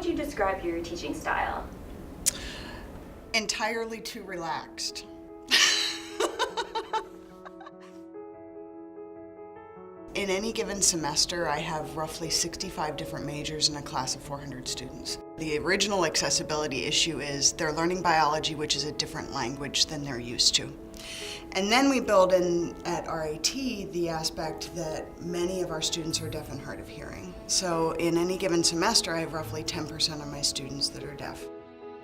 you describe your teaching style? Entirely too relaxed. In any given semester, I have roughly 65 different majors in a class of 400 students. The original accessibility issue is they're learning biology, which is a different language than they're used to. And then we build in at RIT the aspect that many of our students are deaf and hard of hearing. So in any given semester, I have roughly 10% of my students that are deaf.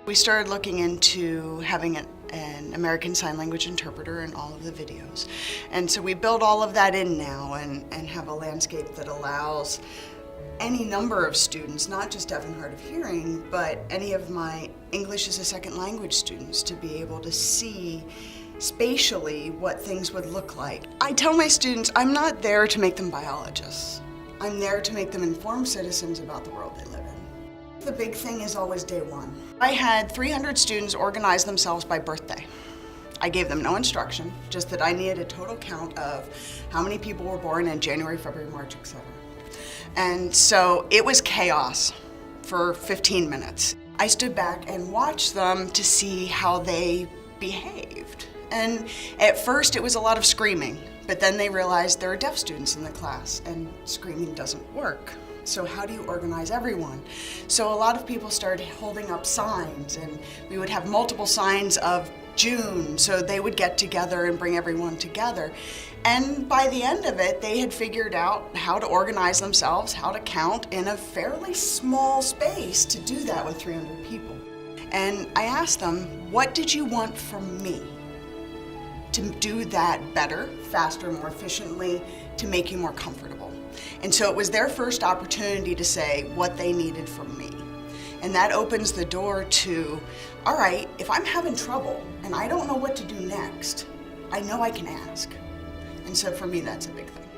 We started looking into having an American Sign Language interpreter in all of the videos. And so we build all of that in now and have a landscape that allows any number of students, not just deaf and hard of hearing, but any of my English as a second language students to be able to see spatially what things would look like. I tell my students I'm not there to make them biologists. I'm there to make them informed citizens about the world they live in. The big thing is always day one. I had 300 students organize themselves by birthday. I gave them no instruction, just that I needed a total count of how many people were born in January, February, March, etc. And so it was chaos for 15 minutes. I stood back and watched them to see how they behaved. And at first it was a lot of screaming, but then they realized there are deaf students in the class and screaming doesn't work. So how do you organize everyone? So a lot of people started holding up signs, and we would have multiple signs of June, so they would get together and bring everyone together. And by the end of it, they had figured out how to organize themselves, how to count in a fairly small space to do that with 300 people. And I asked them, what did you want from me to do that better, faster, more efficiently, to make you more comfortable? And so it was their first opportunity to say what they needed from me. And that opens the door to, all right, if I'm having trouble and I don't know what to do next, I know I can ask. And so for me, that's a big thing.